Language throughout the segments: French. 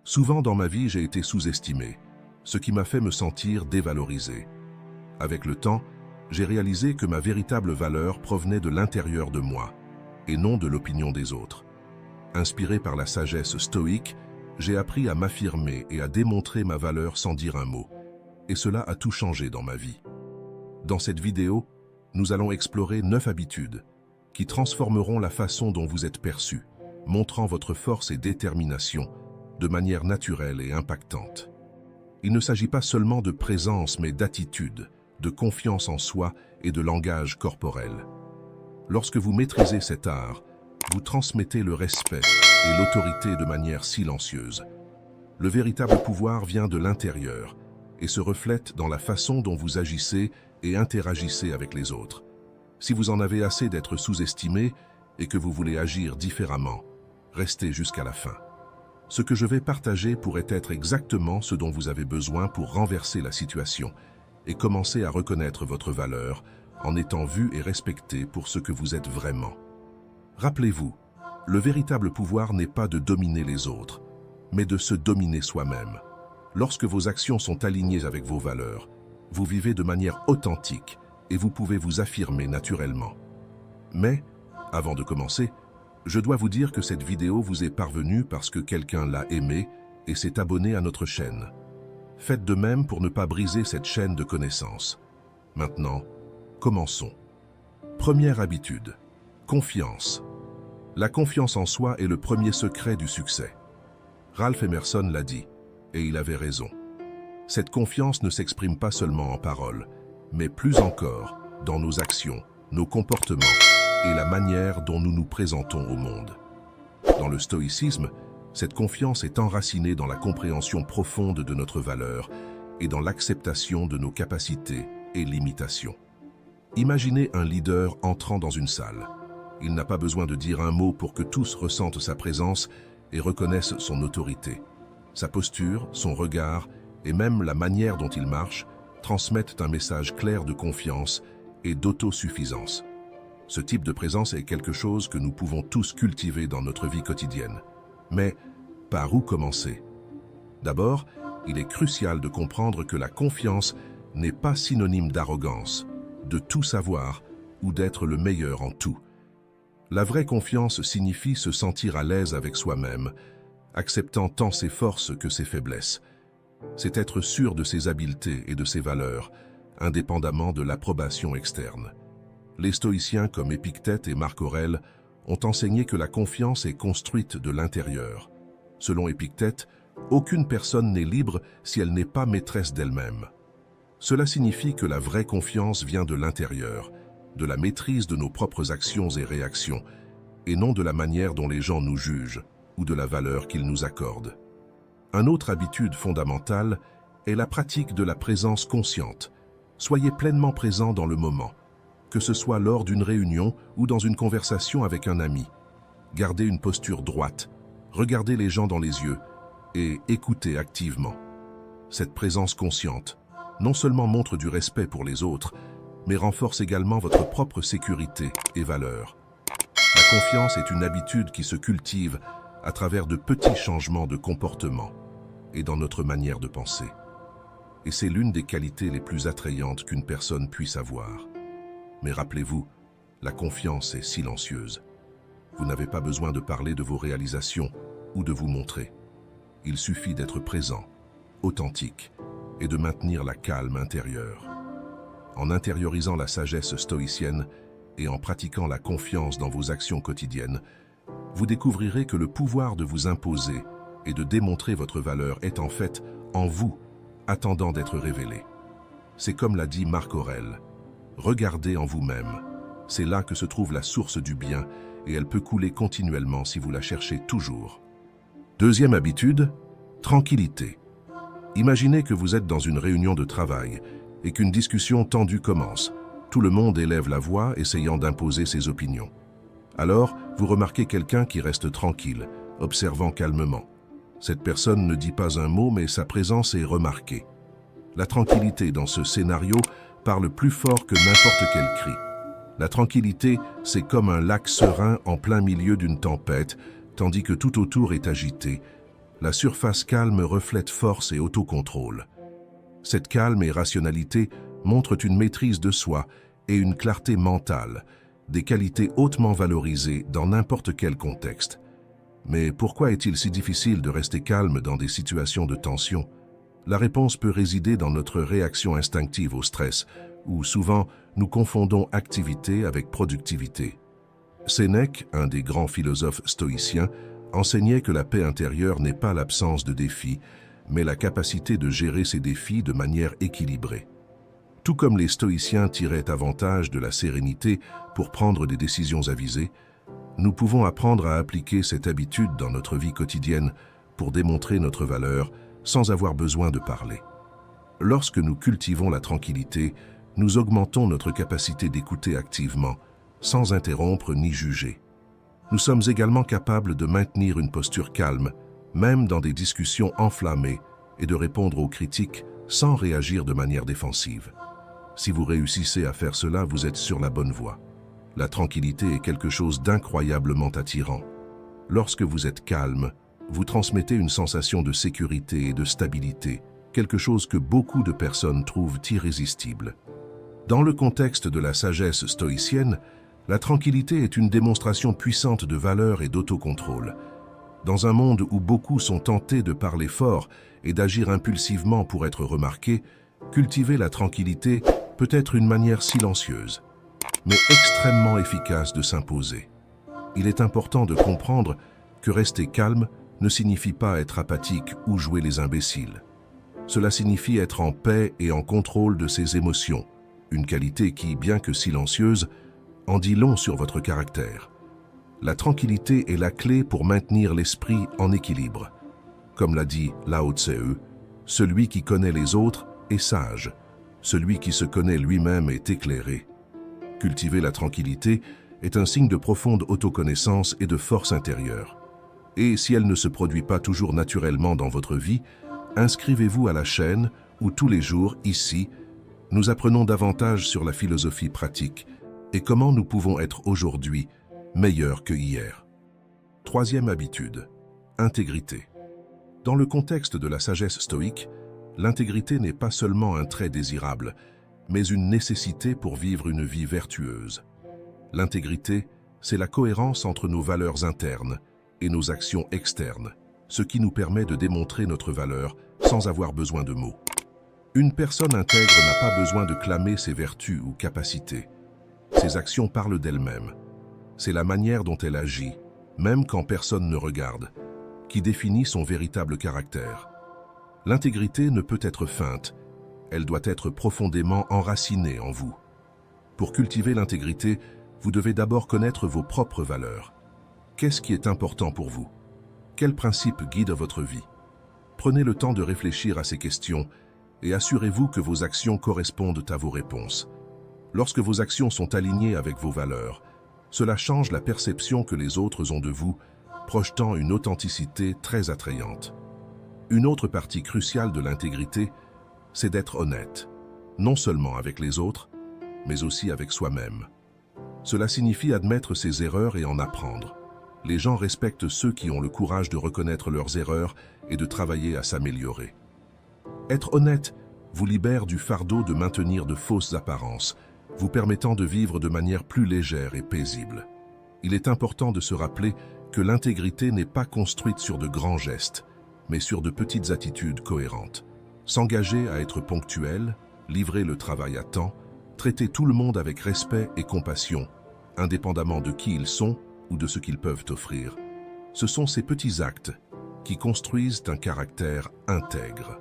Souvent dans ma vie, j'ai été sous-estimé, ce qui m'a fait me sentir dévalorisé. Avec le temps, j'ai réalisé que ma véritable valeur provenait de l'intérieur de moi, et non de l'opinion des autres. Inspiré par la sagesse stoïque, j'ai appris à m'affirmer et à démontrer ma valeur sans dire un mot. Et cela a tout changé dans ma vie. Dans cette vidéo, nous allons explorer 9 habitudes qui transformeront la façon dont vous êtes perçu, montrant votre force et détermination de manière naturelle et impactante. Il ne s'agit pas seulement de présence, mais d'attitude, de confiance en soi et de langage corporel. Lorsque vous maîtrisez cet art, vous transmettez le respect et l'autorité de manière silencieuse. Le véritable pouvoir vient de l'intérieur et se reflète dans la façon dont vous agissez et interagissez avec les autres. Si vous en avez assez d'être sous-estimé et que vous voulez agir différemment, restez jusqu'à la fin. Ce que je vais partager pourrait être exactement ce dont vous avez besoin pour renverser la situation et commencer à reconnaître votre valeur en étant vu et respecté pour ce que vous êtes vraiment. Rappelez-vous, le véritable pouvoir n'est pas de dominer les autres, mais de se dominer soi-même. Lorsque vos actions sont alignées avec vos valeurs, vous vivez de manière authentique et vous pouvez vous affirmer naturellement. Mais, avant de commencer, je dois vous dire que cette vidéo vous est parvenue parce que quelqu'un l'a aimée et s'est abonné à notre chaîne. Faites de même pour ne pas briser cette chaîne de connaissances. Maintenant, commençons. Première habitude, confiance. La confiance en soi est le premier secret du succès. Ralph Emerson l'a dit, et il avait raison. Cette confiance ne s'exprime pas seulement en paroles, mais plus encore dans nos actions, nos comportements et la manière dont nous nous présentons au monde. Dans le stoïcisme, cette confiance est enracinée dans la compréhension profonde de notre valeur et dans l'acceptation de nos capacités et limitations. Imaginez un leader entrant dans une salle. Il n'a pas besoin de dire un mot pour que tous ressentent sa présence et reconnaissent son autorité. Sa posture, son regard et même la manière dont il marche transmettent un message clair de confiance et d'autosuffisance. Ce type de présence est quelque chose que nous pouvons tous cultiver dans notre vie quotidienne. Mais par où commencer? D'abord, il est crucial de comprendre que la confiance n'est pas synonyme d'arrogance, de tout savoir ou d'être le meilleur en tout. La vraie confiance signifie se sentir à l'aise avec soi-même, acceptant tant ses forces que ses faiblesses. C'est être sûr de ses habiletés et de ses valeurs, indépendamment de l'approbation externe. Les stoïciens comme Épictète et Marc Aurèle ont enseigné que la confiance est construite de l'intérieur. Selon Épictète, aucune personne n'est libre si elle n'est pas maîtresse d'elle-même. Cela signifie que la vraie confiance vient de l'intérieur, de la maîtrise de nos propres actions et réactions, et non de la manière dont les gens nous jugent ou de la valeur qu'ils nous accordent. Une autre habitude fondamentale est la pratique de la présence consciente. Soyez pleinement présent dans le moment, que ce soit lors d'une réunion ou dans une conversation avec un ami. Gardez une posture droite, regardez les gens dans les yeux et écoutez activement. Cette présence consciente non seulement montre du respect pour les autres, mais renforce également votre propre sécurité et valeur. La confiance est une habitude qui se cultive à travers de petits changements de comportement et dans notre manière de penser. Et c'est l'une des qualités les plus attrayantes qu'une personne puisse avoir. Mais rappelez-vous, la confiance est silencieuse. Vous n'avez pas besoin de parler de vos réalisations ou de vous montrer. Il suffit d'être présent, authentique, et de maintenir la calme intérieure. En intériorisant la sagesse stoïcienne et en pratiquant la confiance dans vos actions quotidiennes, vous découvrirez que le pouvoir de vous imposer et de démontrer votre valeur est en fait en vous, attendant d'être révélé. C'est comme l'a dit Marc Aurèle, regardez en vous-même. C'est là que se trouve la source du bien et elle peut couler continuellement si vous la cherchez toujours. Deuxième habitude, tranquillité. Imaginez que vous êtes dans une réunion de travail et qu'une discussion tendue commence. Tout le monde élève la voix, essayant d'imposer ses opinions. Alors, vous remarquez quelqu'un qui reste tranquille, observant calmement. Cette personne ne dit pas un mot, mais sa présence est remarquée. La tranquillité dans ce scénario parle plus fort que n'importe quel cri. La tranquillité, c'est comme un lac serein en plein milieu d'une tempête, tandis que tout autour est agité. La surface calme reflète force et autocontrôle. Cette calme et rationalité montrent une maîtrise de soi et une clarté mentale, des qualités hautement valorisées dans n'importe quel contexte. Mais pourquoi est-il si difficile de rester calme dans des situations de tension? La réponse peut résider dans notre réaction instinctive au stress, où souvent nous confondons activité avec productivité. Sénèque, un des grands philosophes stoïciens, enseignait que la paix intérieure n'est pas l'absence de défis, mais la capacité de gérer ces défis de manière équilibrée. Tout comme les stoïciens tiraient avantage de la sérénité pour prendre des décisions avisées, nous pouvons apprendre à appliquer cette habitude dans notre vie quotidienne pour démontrer notre valeur sans avoir besoin de parler. Lorsque nous cultivons la tranquillité, nous augmentons notre capacité d'écouter activement, sans interrompre ni juger. Nous sommes également capables de maintenir une posture calme, même dans des discussions enflammées, et de répondre aux critiques sans réagir de manière défensive. Si vous réussissez à faire cela, vous êtes sur la bonne voie. La tranquillité est quelque chose d'incroyablement attirant. Lorsque vous êtes calme, vous transmettez une sensation de sécurité et de stabilité, quelque chose que beaucoup de personnes trouvent irrésistible. Dans le contexte de la sagesse stoïcienne, la tranquillité est une démonstration puissante de valeur et d'autocontrôle. Dans un monde où beaucoup sont tentés de parler fort et d'agir impulsivement pour être remarqués, cultiver la tranquillité peut être une manière silencieuse, mais extrêmement efficace de s'imposer. Il est important de comprendre que rester calme ne signifie pas être apathique ou jouer les imbéciles. Cela signifie être en paix et en contrôle de ses émotions, une qualité qui, bien que silencieuse, en dit long sur votre caractère. La tranquillité est la clé pour maintenir l'esprit en équilibre. Comme l'a dit Lao Tse, celui qui connaît les autres est sage, celui qui se connaît lui-même est éclairé. Cultiver la tranquillité est un signe de profonde autoconnaissance et de force intérieure. Et si elle ne se produit pas toujours naturellement dans votre vie, inscrivez-vous à la chaîne où tous les jours, ici, nous apprenons davantage sur la philosophie pratique et comment nous pouvons être aujourd'hui meilleurs que hier. Troisième habitude, intégrité. Dans le contexte de la sagesse stoïque, l'intégrité n'est pas seulement un trait désirable, mais une nécessité pour vivre une vie vertueuse. L'intégrité, c'est la cohérence entre nos valeurs internes et nos actions externes, ce qui nous permet de démontrer notre valeur sans avoir besoin de mots. Une personne intègre n'a pas besoin de clamer ses vertus ou capacités. Ses actions parlent d'elle-même. C'est la manière dont elle agit, même quand personne ne regarde, qui définit son véritable caractère. L'intégrité ne peut être feinte, elle doit être profondément enracinée en vous. Pour cultiver l'intégrité, vous devez d'abord connaître vos propres valeurs. Qu'est-ce qui est important pour vous? Quels principes guident votre vie? Prenez le temps de réfléchir à ces questions et assurez-vous que vos actions correspondent à vos réponses. Lorsque vos actions sont alignées avec vos valeurs, cela change la perception que les autres ont de vous, projetant une authenticité très attrayante. Une autre partie cruciale de l'intégrité, c'est d'être honnête, non seulement avec les autres, mais aussi avec soi-même. Cela signifie admettre ses erreurs et en apprendre. Les gens respectent ceux qui ont le courage de reconnaître leurs erreurs et de travailler à s'améliorer. Être honnête vous libère du fardeau de maintenir de fausses apparences, vous permettant de vivre de manière plus légère et paisible. Il est important de se rappeler que l'intégrité n'est pas construite sur de grands gestes, mais sur de petites attitudes cohérentes. S'engager à être ponctuel, livrer le travail à temps, traiter tout le monde avec respect et compassion, indépendamment de qui ils sont ou de ce qu'ils peuvent offrir. Ce sont ces petits actes qui construisent un caractère intègre.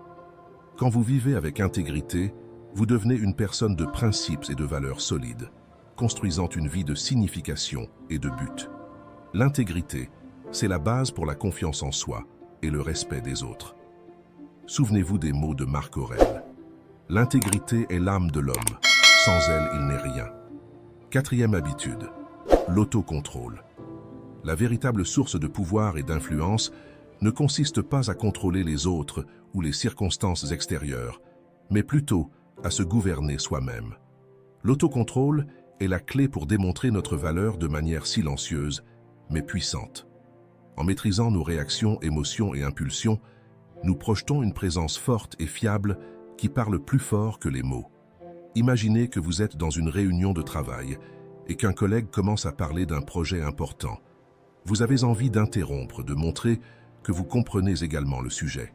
Quand vous vivez avec intégrité, vous devenez une personne de principes et de valeurs solides, construisant une vie de signification et de but. L'intégrité, c'est la base pour la confiance en soi et le respect des autres. Souvenez-vous des mots de Marc Aurèle. L'intégrité est l'âme de l'homme. Sans elle, il n'est rien. Quatrième habitude, l'autocontrôle. La véritable source de pouvoir et d'influence ne consiste pas à contrôler les autres ou les circonstances extérieures, mais plutôt à se gouverner soi-même. L'autocontrôle est la clé pour démontrer notre valeur de manière silencieuse, mais puissante. En maîtrisant nos réactions, émotions et impulsions, nous projetons une présence forte et fiable qui parle plus fort que les mots. Imaginez que vous êtes dans une réunion de travail et qu'un collègue commence à parler d'un projet important. Vous avez envie d'interrompre, de montrer que vous comprenez également le sujet.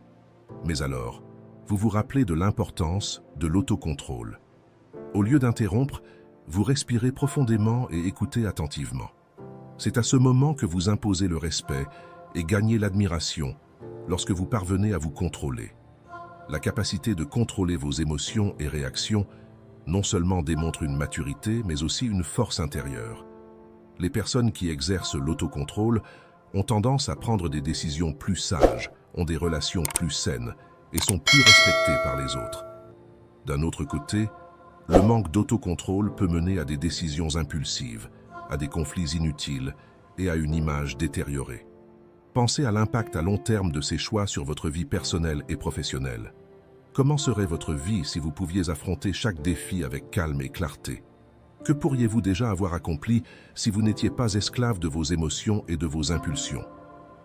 Mais alors, vous vous rappelez de l'importance de l'autocontrôle. Au lieu d'interrompre, vous respirez profondément et écoutez attentivement. C'est à ce moment que vous imposez le respect et gagnez l'admiration lorsque vous parvenez à vous contrôler. La capacité de contrôler vos émotions et réactions non seulement démontre une maturité, mais aussi une force intérieure. Les personnes qui exercent l'autocontrôle ont tendance à prendre des décisions plus sages, ont des relations plus saines et sont plus respectées par les autres. D'un autre côté, le manque d'autocontrôle peut mener à des décisions impulsives, à des conflits inutiles et à une image détériorée. Pensez à l'impact à long terme de ces choix sur votre vie personnelle et professionnelle. Comment serait votre vie si vous pouviez affronter chaque défi avec calme et clarté? Que pourriez-vous déjà avoir accompli si vous n'étiez pas esclave de vos émotions et de vos impulsions?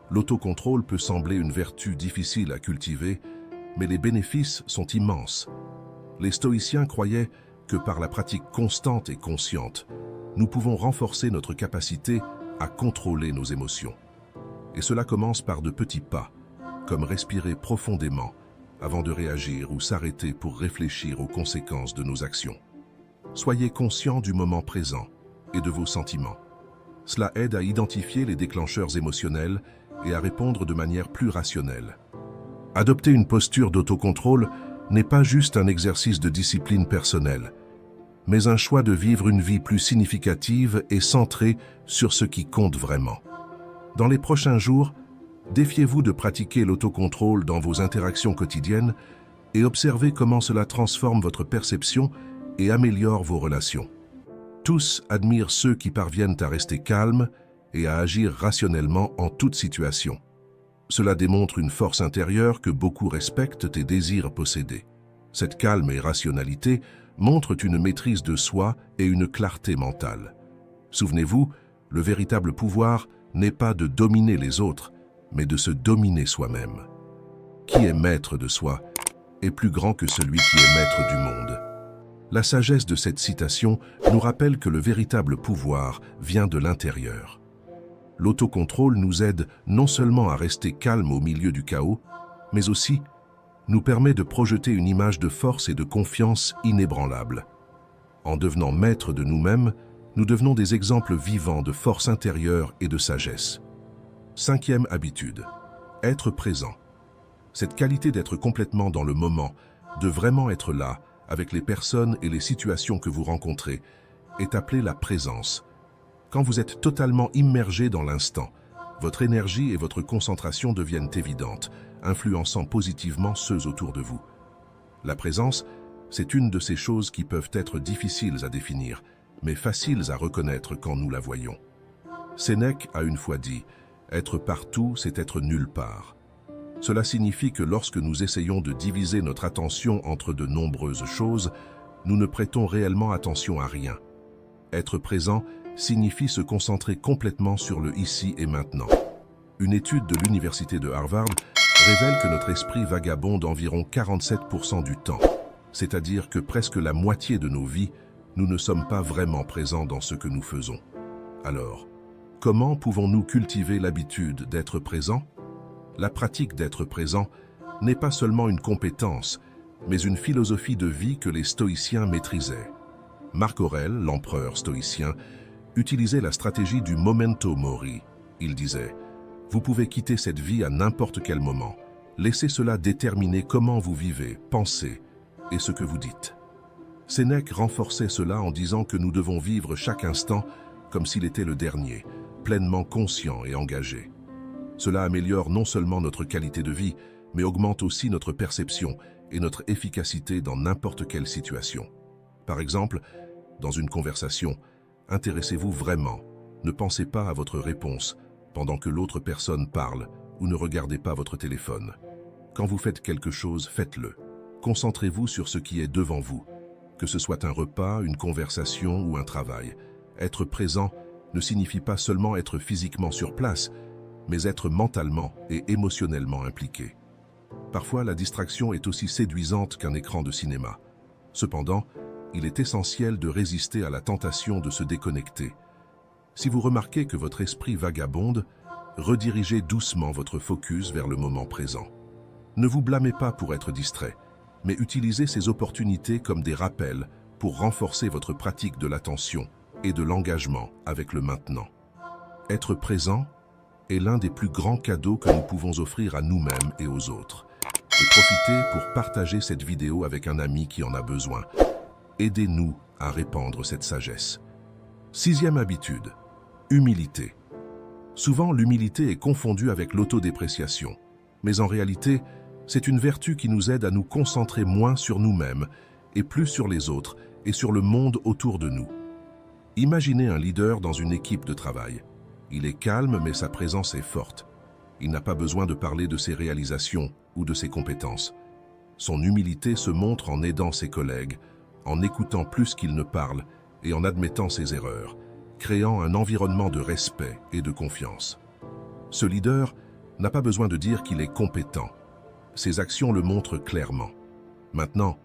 L'autocontrôle peut sembler une vertu difficile à cultiver, mais les bénéfices sont immenses. Les stoïciens croyaient que par la pratique constante et consciente, nous pouvons renforcer notre capacité à contrôler nos émotions. Et cela commence par de petits pas, comme respirer profondément avant de réagir ou s'arrêter pour réfléchir aux conséquences de nos actions. Soyez conscient du moment présent et de vos sentiments. Cela aide à identifier les déclencheurs émotionnels et à répondre de manière plus rationnelle. Adopter une posture d'autocontrôle n'est pas juste un exercice de discipline personnelle, mais un choix de vivre une vie plus significative et centrée sur ce qui compte vraiment. Dans les prochains jours, défiez-vous de pratiquer l'autocontrôle dans vos interactions quotidiennes et observez comment cela transforme votre perception et améliore vos relations. Tous admirent ceux qui parviennent à rester calmes et à agir rationnellement en toute situation. Cela démontre une force intérieure que beaucoup respectent et désirent posséder. Cette calme et rationalité montrent une maîtrise de soi et une clarté mentale. Souvenez-vous, le véritable pouvoir n'est pas de dominer les autres, mais de se dominer soi-même. Qui est maître de soi est plus grand que celui qui est maître du monde. La sagesse de cette citation nous rappelle que le véritable pouvoir vient de l'intérieur. L'autocontrôle nous aide non seulement à rester calme au milieu du chaos, mais aussi nous permet de projeter une image de force et de confiance inébranlable. En devenant maître de nous-mêmes, nous devenons des exemples vivants de force intérieure et de sagesse. 5e habitude, être présent. Cette qualité d'être complètement dans le moment, de vraiment être là, avec les personnes et les situations que vous rencontrez, est appelée la présence. Quand vous êtes totalement immergé dans l'instant, votre énergie et votre concentration deviennent évidentes, influençant positivement ceux autour de vous. La présence, c'est une de ces choses qui peuvent être difficiles à définir, mais faciles à reconnaître quand nous la voyons. Sénèque a une fois dit « Être partout, c'est être nulle part ». Cela signifie que lorsque nous essayons de diviser notre attention entre de nombreuses choses, nous ne prêtons réellement attention à rien. Être présent signifie se concentrer complètement sur le ici et maintenant. Une étude de l'université de Harvard révèle que notre esprit vagabonde environ 47% du temps, c'est-à-dire que presque la moitié de nos vies, nous ne sommes pas vraiment présents dans ce que nous faisons. Alors, comment pouvons-nous cultiver l'habitude d'être présent? La pratique d'être présent n'est pas seulement une compétence, mais une philosophie de vie que les stoïciens maîtrisaient. Marc Aurèle, l'empereur stoïcien, utilisait la stratégie du memento mori. Il disait « Vous pouvez quitter cette vie à n'importe quel moment. Laissez cela déterminer comment vous vivez, pensez et ce que vous dites. » Sénèque renforçait cela en disant que nous devons vivre chaque instant comme s'il était le dernier, pleinement conscient et engagé. Cela améliore non seulement notre qualité de vie, mais augmente aussi notre perception et notre efficacité dans n'importe quelle situation. Par exemple, dans une conversation, intéressez-vous vraiment, ne pensez pas à votre réponse pendant que l'autre personne parle ou ne regardez pas votre téléphone. Quand vous faites quelque chose, faites-le. Concentrez-vous sur ce qui est devant vous, que ce soit un repas, une conversation ou un travail. Être présent ne signifie pas seulement être physiquement sur place, mais être mentalement et émotionnellement impliqué. Parfois, la distraction est aussi séduisante qu'un écran de cinéma. Cependant, il est essentiel de résister à la tentation de se déconnecter. Si vous remarquez que votre esprit vagabonde, redirigez doucement votre focus vers le moment présent. Ne vous blâmez pas pour être distrait, mais utilisez ces opportunités comme des rappels pour renforcer votre pratique de l'attention et de l'engagement avec le maintenant. Être présent est l'un des plus grands cadeaux que nous pouvons offrir à nous-mêmes et aux autres. Et profitez pour partager cette vidéo avec un ami qui en a besoin. Aidez-nous à répandre cette sagesse. 6e habitude, humilité. Souvent, l'humilité est confondue avec l'autodépréciation. Mais en réalité, c'est une vertu qui nous aide à nous concentrer moins sur nous-mêmes et plus sur les autres et sur le monde autour de nous. Imaginez un leader dans une équipe de travail. Il est calme, mais sa présence est forte. Il n'a pas besoin de parler de ses réalisations ou de ses compétences. Son humilité se montre en aidant ses collègues, en écoutant plus qu'il ne parle et en admettant ses erreurs, créant un environnement de respect et de confiance. Ce leader n'a pas besoin de dire qu'il est compétent. Ses actions le montrent clairement. Maintenant,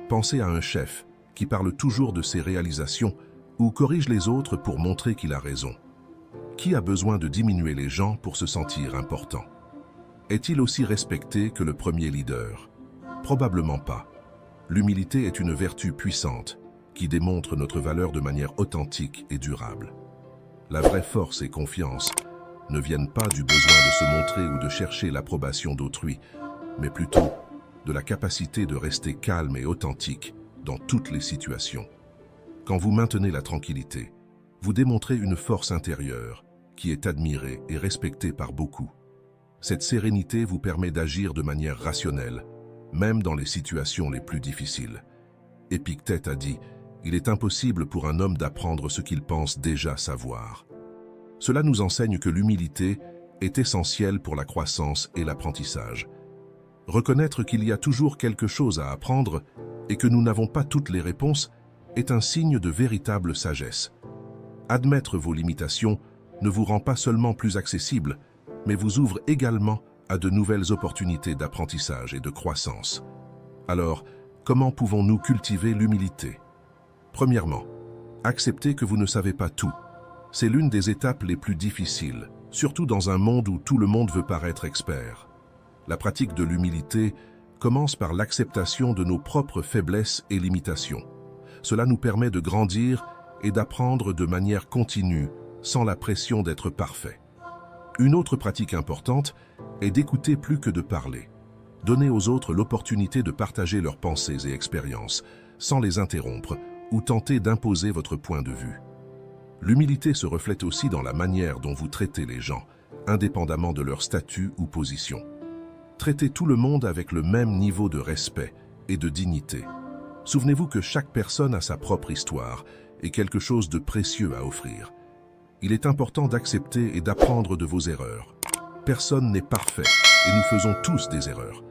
pensez à un chef qui parle toujours de ses réalisations ou corrige les autres pour montrer qu'il a raison. Qui a besoin de diminuer les gens pour se sentir important? Est-il aussi respecté que le premier leader? Probablement pas. L'humilité est une vertu puissante qui démontre notre valeur de manière authentique et durable. La vraie force et confiance ne viennent pas du besoin de se montrer ou de chercher l'approbation d'autrui, mais plutôt de la capacité de rester calme et authentique dans toutes les situations. Quand vous maintenez la tranquillité, vous démontrez une force intérieure qui est admirée et respectée par beaucoup. Cette sérénité vous permet d'agir de manière rationnelle, même dans les situations les plus difficiles. Épictète a dit « Il est impossible pour un homme d'apprendre ce qu'il pense déjà savoir ». Cela nous enseigne que l'humilité est essentielle pour la croissance et l'apprentissage. Reconnaître qu'il y a toujours quelque chose à apprendre et que nous n'avons pas toutes les réponses est un signe de véritable sagesse. Admettre vos limitations ne vous rend pas seulement plus accessible, mais vous ouvre également à de nouvelles opportunités d'apprentissage et de croissance. Alors, comment pouvons-nous cultiver l'humilité? Premièrement, acceptez que vous ne savez pas tout. C'est l'une des étapes les plus difficiles, surtout dans un monde où tout le monde veut paraître expert. La pratique de l'humilité commence par l'acceptation de nos propres faiblesses et limitations. Cela nous permet de grandir et d'apprendre de manière continue, sans la pression d'être parfait. Une autre pratique importante est d'écouter plus que de parler. Donnez aux autres l'opportunité de partager leurs pensées et expériences, sans les interrompre ou tenter d'imposer votre point de vue. L'humilité se reflète aussi dans la manière dont vous traitez les gens, indépendamment de leur statut ou position. Traitez tout le monde avec le même niveau de respect et de dignité. Souvenez-vous que chaque personne a sa propre histoire et quelque chose de précieux à offrir. Il est important d'accepter et d'apprendre de vos erreurs. Personne n'est parfait et nous faisons tous des erreurs.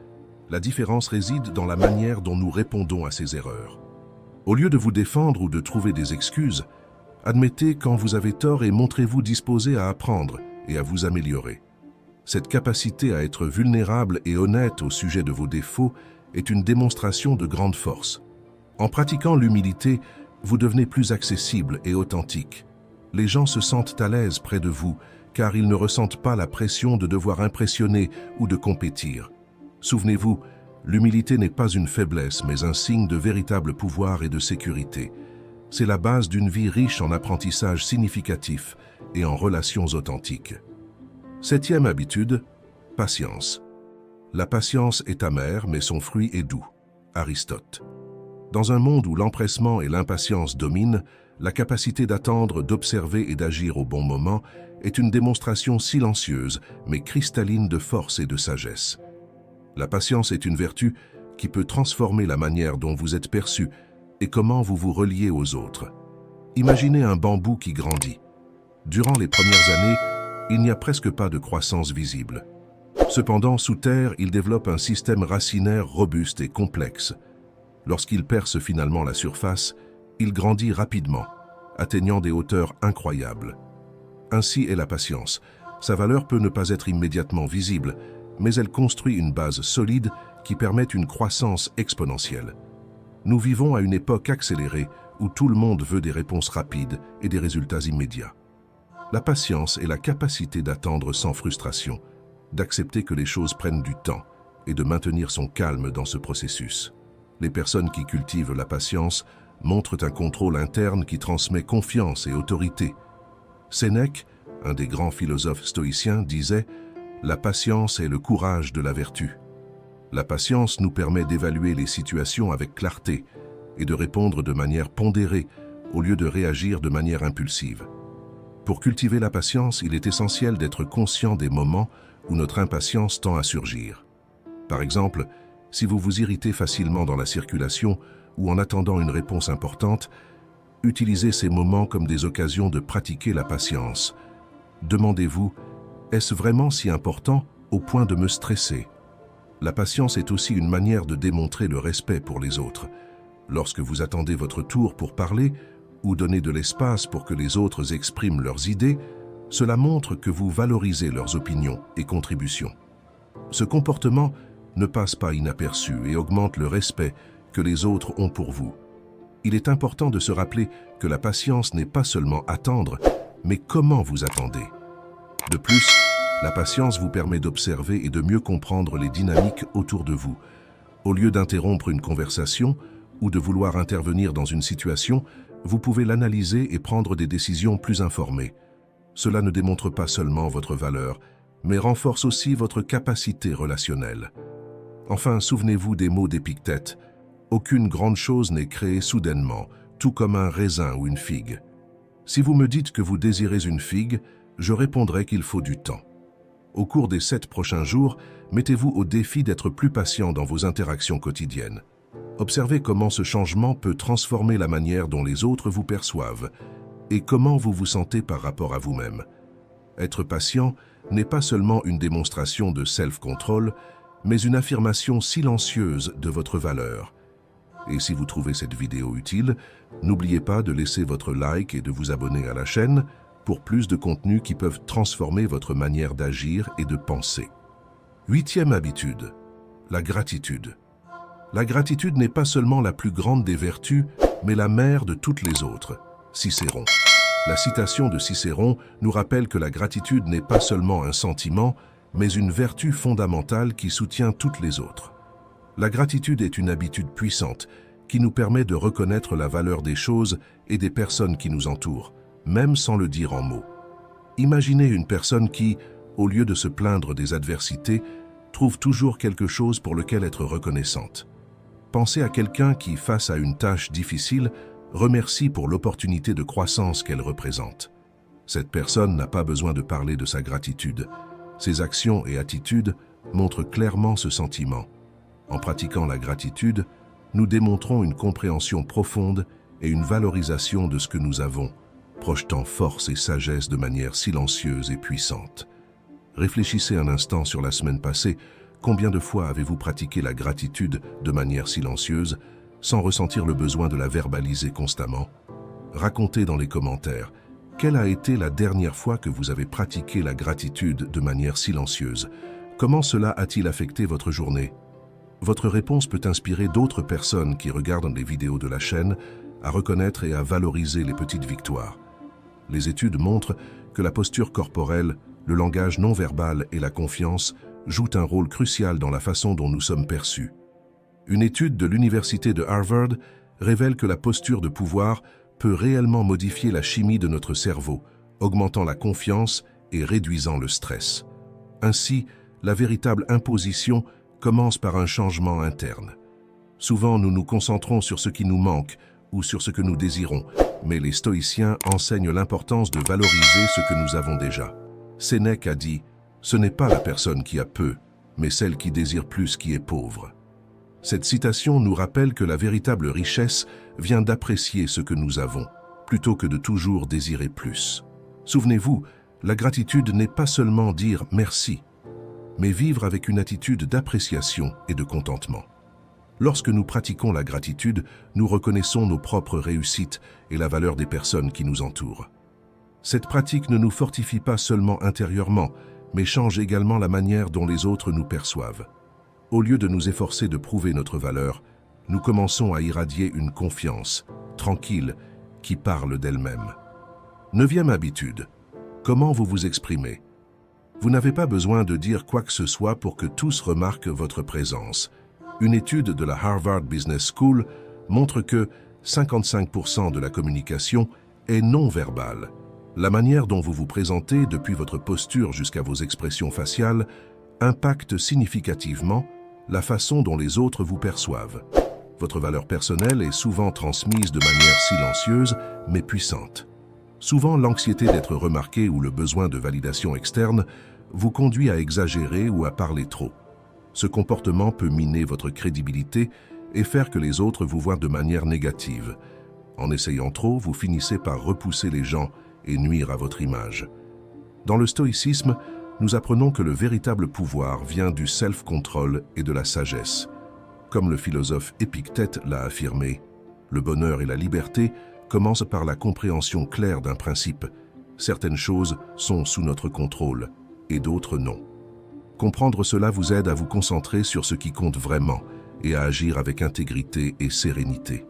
La différence réside dans la manière dont nous répondons à ces erreurs. Au lieu de vous défendre ou de trouver des excuses, admettez quand vous avez tort et montrez-vous disposé à apprendre et à vous améliorer. Cette capacité à être vulnérable et honnête au sujet de vos défauts est une démonstration de grande force. En pratiquant l'humilité, vous devenez plus accessible et authentique. Les gens se sentent à l'aise près de vous, car ils ne ressentent pas la pression de devoir impressionner ou de compétir. Souvenez-vous, l'humilité n'est pas une faiblesse, mais un signe de véritable pouvoir et de sécurité. C'est la base d'une vie riche en apprentissage significatif et en relations authentiques. 7e habitude, patience. La patience est amère, mais son fruit est doux. Aristote. Dans un monde où l'empressement et l'impatience dominent, la capacité d'attendre, d'observer et d'agir au bon moment est une démonstration silencieuse, mais cristalline de force et de sagesse. La patience est une vertu qui peut transformer la manière dont vous êtes perçu et comment vous vous reliez aux autres. Imaginez un bambou qui grandit. Durant les premières années, il n'y a presque pas de croissance visible. Cependant, sous terre, il développe un système racinaire robuste et complexe. Lorsqu'il perce finalement la surface, il grandit rapidement, atteignant des hauteurs incroyables. Ainsi est la patience. Sa valeur peut ne pas être immédiatement visible, mais elle construit une base solide qui permet une croissance exponentielle. Nous vivons à une époque accélérée où tout le monde veut des réponses rapides et des résultats immédiats. La patience est la capacité d'attendre sans frustration, d'accepter que les choses prennent du temps et de maintenir son calme dans ce processus. Les personnes qui cultivent la patience montrent un contrôle interne qui transmet confiance et autorité. Sénèque, un des grands philosophes stoïciens, disait « La patience est le courage de la vertu ». La patience nous permet d'évaluer les situations avec clarté et de répondre de manière pondérée au lieu de réagir de manière impulsive. Pour cultiver la patience, il est essentiel d'être conscient des moments où notre impatience tend à surgir. Par exemple, si vous vous irritez facilement dans la circulation ou en attendant une réponse importante, utilisez ces moments comme des occasions de pratiquer la patience. Demandez-vous, est-ce vraiment si important au point de me stresser ? La patience est aussi une manière de démontrer le respect pour les autres. Lorsque vous attendez votre tour pour parler ou donner de l'espace pour que les autres expriment leurs idées, cela montre que vous valorisez leurs opinions et contributions. Ce comportement ne passe pas inaperçu et augmente le respect que les autres ont pour vous. Il est important de se rappeler que la patience n'est pas seulement attendre, mais comment vous attendez. De plus, la patience vous permet d'observer et de mieux comprendre les dynamiques autour de vous. Au lieu d'interrompre une conversation ou de vouloir intervenir dans une situation, vous pouvez l'analyser et prendre des décisions plus informées. Cela ne démontre pas seulement votre valeur, mais renforce aussi votre capacité relationnelle. Enfin, souvenez-vous des mots d'Épictète. Aucune grande chose n'est créée soudainement, tout comme un raisin ou une figue. Si vous me dites que vous désirez une figue, je répondrai qu'il faut du temps. Au cours des 7 prochains jours, mettez-vous au défi d'être plus patient dans vos interactions quotidiennes. Observez comment ce changement peut transformer la manière dont les autres vous perçoivent et comment vous vous sentez par rapport à vous-même. Être patient n'est pas seulement une démonstration de self-control, mais une affirmation silencieuse de votre valeur. Et si vous trouvez cette vidéo utile, n'oubliez pas de laisser votre like et de vous abonner à la chaîne pour plus de contenus qui peuvent transformer votre manière d'agir et de penser. 8e habitude, la gratitude. La gratitude n'est pas seulement la plus grande des vertus, mais la mère de toutes les autres. Cicéron. La citation de Cicéron nous rappelle que la gratitude n'est pas seulement un sentiment, mais une vertu fondamentale qui soutient toutes les autres. La gratitude est une habitude puissante qui nous permet de reconnaître la valeur des choses et des personnes qui nous entourent, même sans le dire en mots. Imaginez une personne qui, au lieu de se plaindre des adversités, trouve toujours quelque chose pour lequel être reconnaissante. Pensez à quelqu'un qui, face à une tâche difficile, remercie pour l'opportunité de croissance qu'elle représente. Cette personne n'a pas besoin de parler de sa gratitude. Ses actions et attitudes montrent clairement ce sentiment. En pratiquant la gratitude, nous démontrons une compréhension profonde et une valorisation de ce que nous avons, projetant force et sagesse de manière silencieuse et puissante. Réfléchissez un instant sur la semaine passée. Combien de fois avez-vous pratiqué la gratitude de manière silencieuse, sans ressentir le besoin de la verbaliser constamment? Racontez dans les commentaires, quelle a été la dernière fois que vous avez pratiqué la gratitude de manière silencieuse? Comment cela a-t-il affecté votre journée? Votre réponse peut inspirer d'autres personnes qui regardent les vidéos de la chaîne à reconnaître et à valoriser les petites victoires. Les études montrent que la posture corporelle, le langage non verbal et la confiance jouent un rôle crucial dans la façon dont nous sommes perçus. Une étude de l'université de Harvard révèle que la posture de pouvoir peut réellement modifier la chimie de notre cerveau, augmentant la confiance et réduisant le stress. Ainsi, la véritable imposition commence par un changement interne. Souvent, nous nous concentrons sur ce qui nous manque ou sur ce que nous désirons, mais les stoïciens enseignent l'importance de valoriser ce que nous avons déjà. Sénèque a dit « Ce n'est pas la personne qui a peu, mais celle qui désire plus qui est pauvre ». Cette citation nous rappelle que la véritable richesse vient d'apprécier ce que nous avons, plutôt que de toujours désirer plus. Souvenez-vous, la gratitude n'est pas seulement dire « merci », mais vivre avec une attitude d'appréciation et de contentement. Lorsque nous pratiquons la gratitude, nous reconnaissons nos propres réussites et la valeur des personnes qui nous entourent. Cette pratique ne nous fortifie pas seulement intérieurement, mais change également la manière dont les autres nous perçoivent. Au lieu de nous efforcer de prouver notre valeur, nous commençons à irradier une confiance, tranquille, qui parle d'elle-même. 9e habitude. Comment vous vous exprimez? Vous n'avez pas besoin de dire quoi que ce soit pour que tous remarquent votre présence. Une étude de la Harvard Business School montre que 55% de la communication est non-verbale. La manière dont vous vous présentez, depuis votre posture jusqu'à vos expressions faciales, impacte significativement la façon dont les autres vous perçoivent. Votre valeur personnelle est souvent transmise de manière silencieuse mais puissante. Souvent, l'anxiété d'être remarqué ou le besoin de validation externe vous conduit à exagérer ou à parler trop. Ce comportement peut miner votre crédibilité et faire que les autres vous voient de manière négative. En essayant trop, vous finissez par repousser les gens et nuire à votre image. Dans le stoïcisme, nous apprenons que le véritable pouvoir vient du self-control et de la sagesse. Comme le philosophe Épictète l'a affirmé, le bonheur et la liberté commencent par la compréhension claire d'un principe. Certaines choses sont sous notre contrôle et d'autres non. Comprendre cela vous aide à vous concentrer sur ce qui compte vraiment et à agir avec intégrité et sérénité.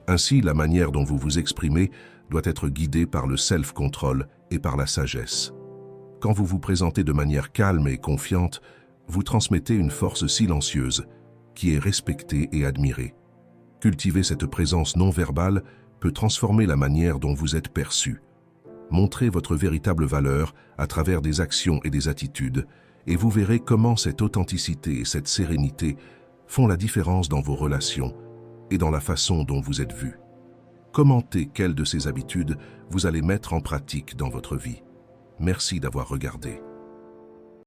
Ainsi, la manière dont vous vous exprimez doit être guidée par le self-control et par la sagesse. Quand vous vous présentez de manière calme et confiante, vous transmettez une force silencieuse qui est respectée et admirée. Cultiver cette présence non-verbale peut transformer la manière dont vous êtes perçu. Montrez votre véritable valeur à travers des actions et des attitudes, et vous verrez comment cette authenticité et cette sérénité font la différence dans vos relations et dans la façon dont vous êtes vu. Commentez quelles de ces habitudes vous allez mettre en pratique dans votre vie. Merci d'avoir regardé.